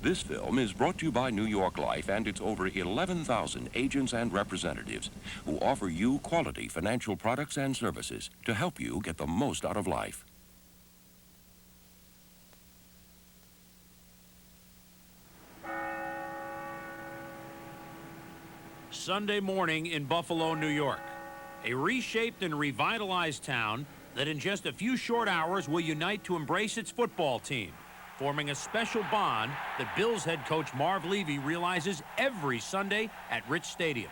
This film is brought to you by New York Life and its over 11,000 agents and representatives who offer you quality financial products and services to help you get the most out of life. Sunday morning in Buffalo, New York. A reshaped and revitalized town that in just a few short hours will unite to embrace its football team, forming a special bond that Bills head coach Marv Levy realizes every Sunday at Rich Stadium.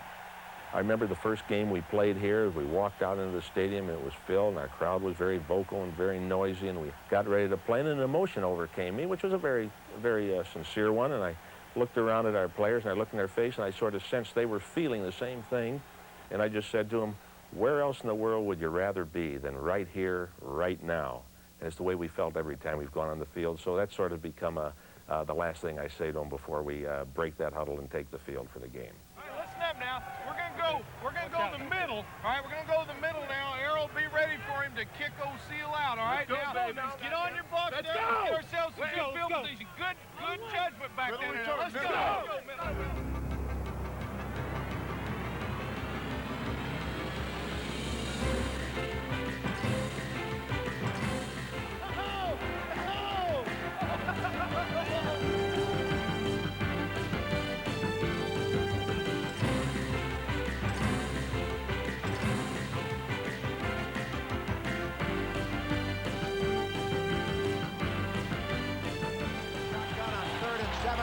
I remember the first game we played here. We walked out into the stadium, and it was filled, and our crowd was very vocal and very noisy, and we got ready to play, and an emotion overcame me, which was a very, very sincere one, and I looked around at our players, and I looked in their face, and I sort of sensed they were feeling the same thing, and I just said to them, where else in the world would you rather be than right here, right now? And it's the way we felt every time we've gone on the field. So that's sort of become the last thing I say to them before we break that huddle and take the field for the game. All right, listen up now. We're gonna go to the middle. All right, we're gonna go to the middle now. Errol, be ready for him to kick O'Seal out. All right, now get on your blocks. Let's go. Get ourselves some good field position. Good judgment back there. Let's go.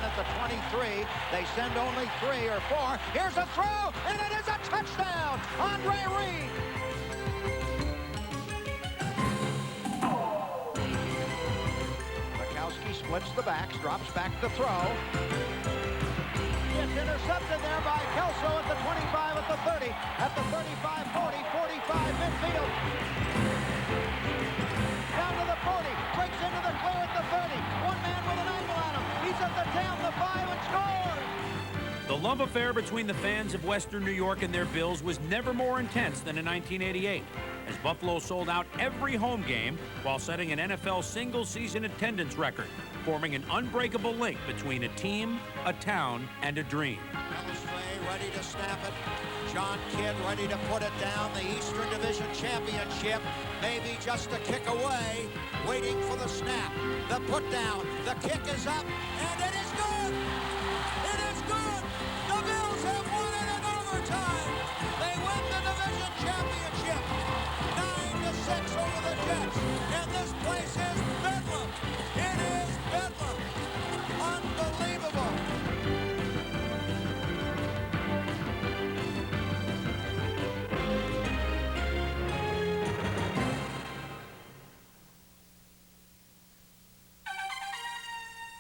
At the 23, they send only 3 or 4. Here's a throw, and it is a touchdown. Andre Reed. Mikowski splits the backs, drops back to throw. It's intercepted there by Kelso at the 25, at the 30, at the 35, 40, 45, midfield. Down to the 40, breaks into the clear at the 30. One man with an angle on him. He's at the 10, the 5, and scores! The love affair between the fans of Western New York and their Bills was never more intense than in 1988, as Buffalo sold out every home game while setting an NFL single-season attendance record, forming an unbreakable link between a team, a town, and a dream. Elstree ready to snap it. John Kidd ready to put it down. The Eastern Division Championship, maybe just a kick away, waiting for the snap. The put down, the kick is up, and it is good! It is good! The Bills have won it in overtime! They win the division championship! 9-6 over the Jets, and this place is bedlam! It is bedlam! Unbelievable!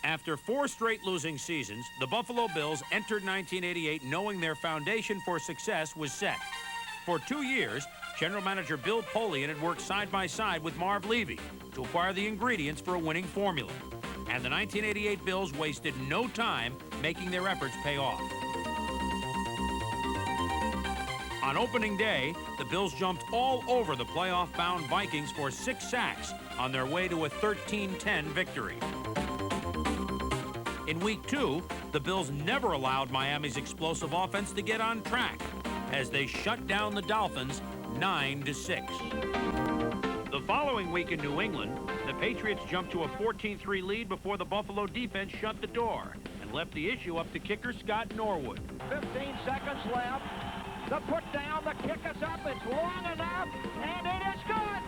After 4 straight losing seasons, the Buffalo Bills entered 1988 knowing their foundation for success was set. For 2 years, General Manager Bill Polian had worked side by side with Marv Levy to acquire the ingredients for a winning formula. And the 1988 Bills wasted no time making their efforts pay off. On opening day, the Bills jumped all over the playoff-bound Vikings for 6 sacks on their way to a 13-10 victory. In week 2, the Bills never allowed Miami's explosive offense to get on track as they shut down the Dolphins 9-6. The following week in New England, the Patriots jumped to a 14-3 lead before the Buffalo defense shut the door and left the issue up to kicker Scott Norwood. 15 seconds left. The put down, the kick is up, it's long enough, and it is good!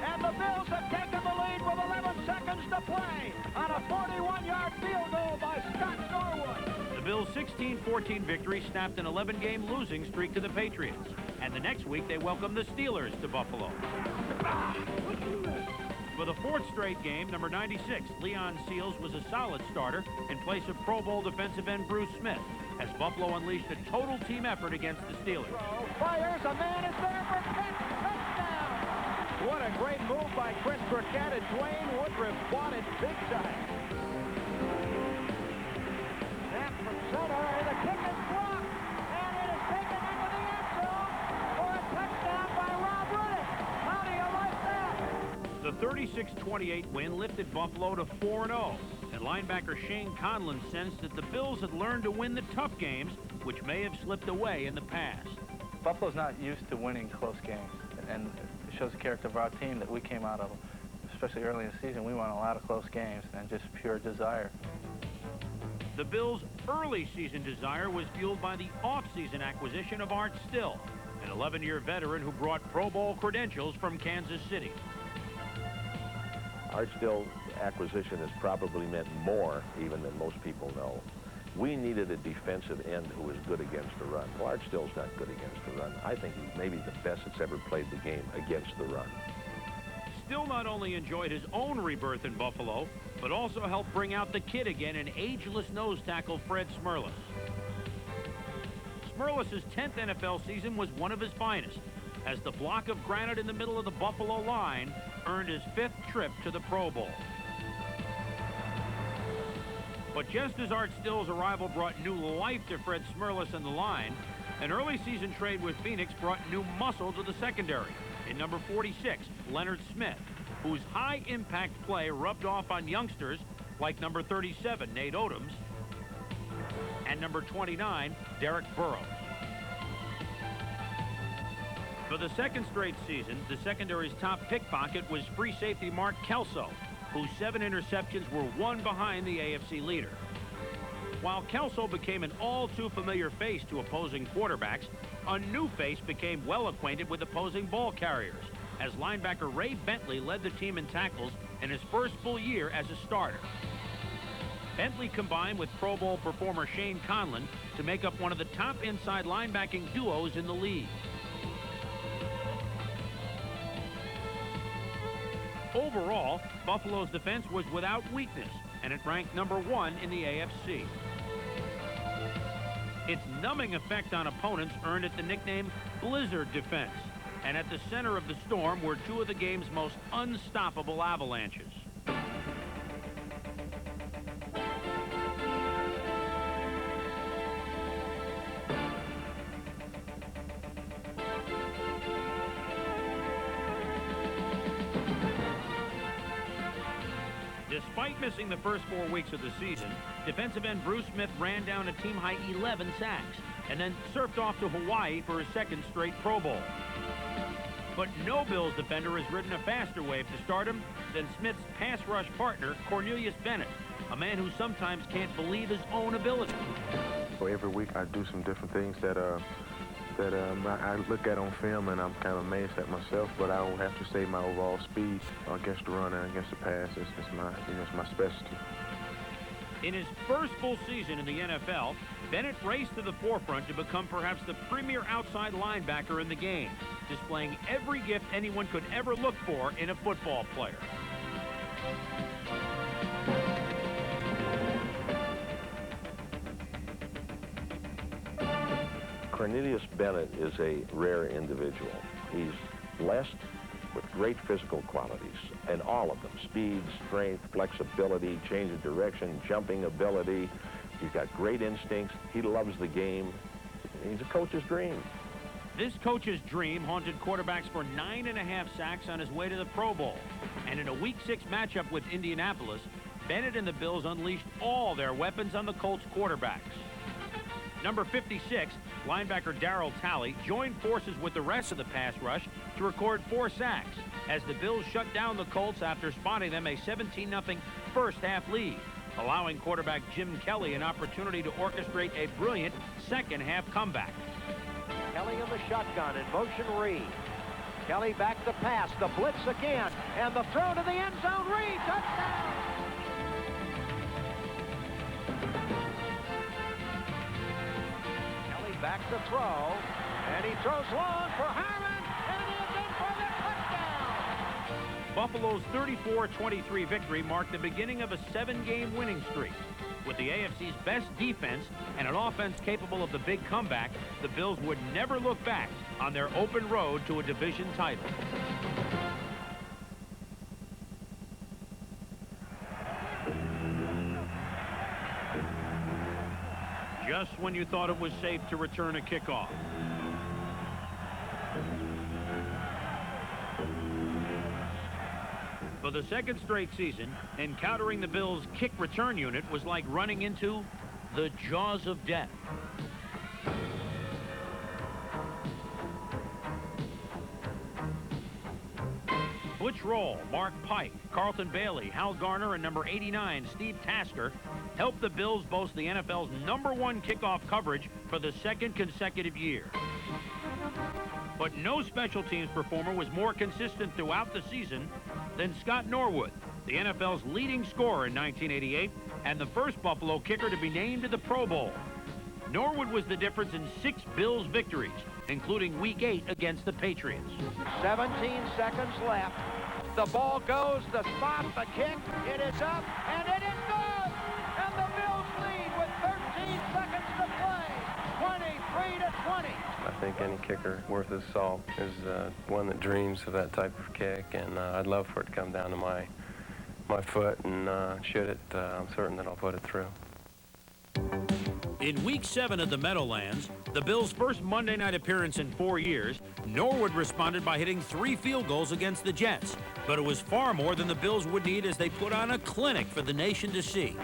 And the Bills have taken the lead with 11 seconds to play on a 41-yard field goal by Scott Norwood. The Bills' 16-14 victory snapped an 11-game losing streak to the Patriots. And the next week, they welcomed the Steelers to Buffalo. For the 4th straight game, number 96, Leon Seals was a solid starter in place of Pro Bowl defensive end Bruce Smith, as Buffalo unleashed a total team effort against the Steelers. Fires, a man is there for touchdown! What a great move by Chris Burkett, and Dwayne Woodruff bought it big time. Snap from center, and the kick is blocked, and it is taken into the end zone for a touchdown by Rob Riddick. How do you like that? The 36-28 win lifted Buffalo to 4-0 and linebacker Shane Conlon sensed that the Bills had learned to win the tough games, which may have slipped away in the past. Buffalo's not used to winning close games, and it shows the character of our team that we came out of, especially early in the season. We won a lot of close games and just pure desire. The Bills' early season desire was fueled by the off-season acquisition of Art Still, an 11-year veteran who brought Pro Bowl credentials from Kansas City. Art Still acquisition has probably meant more even than most people know. We needed a defensive end who was good against the run. Well, Art Still's not good against the run. I think he's maybe the best that's ever played the game against the run. Still not only enjoyed his own rebirth in Buffalo, but also helped bring out the kid again in ageless nose tackle Fred Smerlas. Smerlas' 10th NFL season was one of his finest, as the block of granite in the middle of the Buffalo line earned his 5th trip to the Pro Bowl. But just as Art Still's arrival brought new life to Fred Smerlas and the line, an early season trade with Phoenix brought new muscle to the secondary in number 46, Leonard Smith, whose high-impact play rubbed off on youngsters like number 37, Nate Odoms, and number 29, Derek Burrows. For the second straight season, the secondary's top pickpocket was free safety Mark Kelso, whose 7 interceptions were one behind the AFC leader. While Kelso became an all-too-familiar face to opposing quarterbacks, a new face became well acquainted with opposing ball carriers, as linebacker Ray Bentley led the team in tackles in his first full year as a starter. Bentley combined with Pro Bowl performer Shane Conlon to make up one of the top inside linebacking duos in the league. Overall, Buffalo's defense was without weakness, and it ranked number 1 in the AFC. Its numbing effect on opponents earned it the nickname Blizzard Defense, and at the center of the storm were 2 of the game's most unstoppable avalanches. Despite missing the first 4 weeks of the season, defensive end Bruce Smith ran down a team-high 11 sacks and then surfed off to Hawaii for his 2nd straight Pro Bowl. But no Bills defender has ridden a faster wave to stardom than Smith's pass rush partner, Cornelius Bennett, a man who sometimes can't believe his own ability. So every week I do some different things that I look at on film, and I'm kind of amazed at myself, but I will have to say my overall speed against the run and against the pass is my specialty. In his first full season in the NFL, Bennett raced to the forefront to become perhaps the premier outside linebacker in the game, displaying every gift anyone could ever look for in a football player. Cornelius Bennett is a rare individual. He's blessed with great physical qualities, and all of them: speed, strength, flexibility, change of direction, jumping ability. He's got great instincts. He loves the game. He's a coach's dream. This coach's dream haunted quarterbacks for 9.5 sacks on his way to the Pro Bowl. And in a Week 6 matchup with Indianapolis, Bennett and the Bills unleashed all their weapons on the Colts quarterbacks. Number 56, linebacker Darryl Talley, joined forces with the rest of the pass rush to record 4 sacks as the Bills shut down the Colts after spotting them a 17-0 first-half lead, allowing quarterback Jim Kelly an opportunity to orchestrate a brilliant second-half comeback. Kelly in the shotgun, in motion Reed. Kelly back to pass, the blitz again, and the throw to the end zone. Reed, touchdown! Kelly back to throw, and he throws long for Harmon, and he is in for the touchdown! Buffalo's 34-23 victory marked the beginning of a 7-game winning streak. With the AFC's best defense and an offense capable of the big comeback, the Bills would never look back on their open road to a division title. Just when you thought it was safe to return a kickoff. For the second straight season, encountering the Bills' kick return unit was like running into the jaws of death. Butch Roll, Mark Pike, Carlton Bailey, Hal Garner, and number 89, Steve Tasker, helped the Bills boast the NFL's #1 kickoff coverage for the second consecutive year. But no special teams performer was more consistent throughout the season than Scott Norwood, the NFL's leading scorer in 1988 and the first Buffalo kicker to be named to the Pro Bowl. Norwood was the difference in 6 Bills victories, including Week 8 against the Patriots. 17 seconds left. The ball goes to stop the kick. It is up, and it is good! And the Bills lead with 13 seconds to play. 23-20. I think any kicker worth his salt is one that dreams of that type of kick, and I'd love for it to come down to my foot, and should it, I'm certain that I'll put it through. In Week 7 at the Meadowlands, the Bills' first Monday night appearance in 4 years, Norwood responded by hitting 3 field goals against the Jets. But it was far more than the Bills would need as they put on a clinic for the nation to see.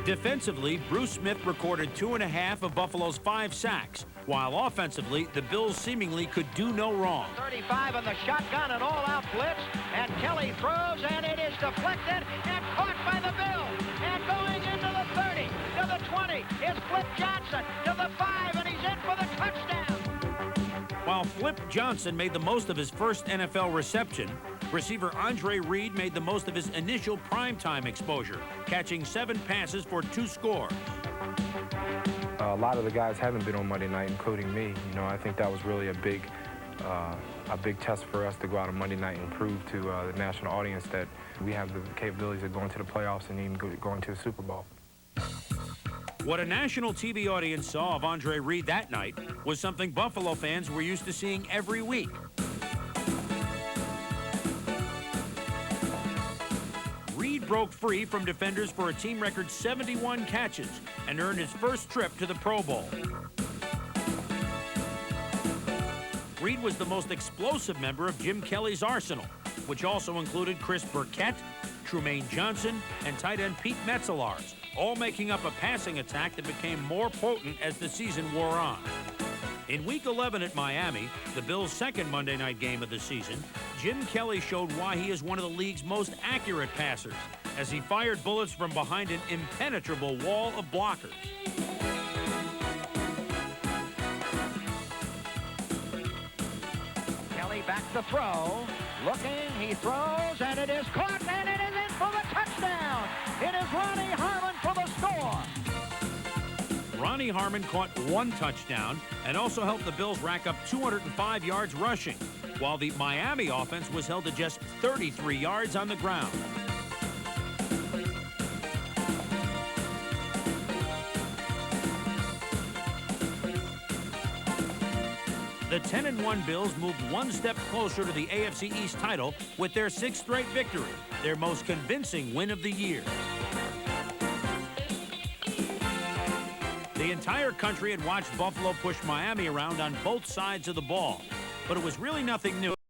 Defensively, Bruce Smith recorded 2.5 of Buffalo's 5 sacks, while offensively, the Bills seemingly could do no wrong. 35 in the shotgun, an all-out blitz, and Kelly throws, and it is deflected and caught by the Bills. And going into the 30, to the 20, it's Flip Johnson, to the 5, and he's in for the touchdown. While Flip Johnson made the most of his first NFL reception, receiver Andre Reed made the most of his initial primetime exposure, catching 7 passes for 2 scores. A lot of the guys haven't been on Monday night, including me. You know, I think that was really a big test for us to go out on Monday night and prove to the national audience that we have the capabilities of going to the playoffs and even going to the Super Bowl. What a national TV audience saw of Andre Reed that night was something Buffalo fans were used to seeing every week. Reed broke free from defenders for a team record 71 catches and earned his first trip to the Pro Bowl. Reed was the most explosive member of Jim Kelly's arsenal, which also included Chris Burkett, Trumaine Johnson, and tight end Pete Metzelaars, all making up a passing attack that became more potent as the season wore on. In Week 11 at Miami, the Bills' second Monday night game of the season, Jim Kelly showed why he is one of the league's most accurate passers, as he fired bullets from behind an impenetrable wall of blockers. Kelly back to throw. Looking, he throws, and it is caught, and it is in for the touchdown. It is Ronnie Harmon for the score. Ronnie Harmon caught 1 touchdown and also helped the Bills rack up 205 yards rushing, while the Miami offense was held to just 33 yards on the ground. The 10-1 Bills moved 1 step closer to the AFC East title with their 6th straight victory, their most convincing win of the year. The entire country had watched Buffalo push Miami around on both sides of the ball, but it was really nothing new.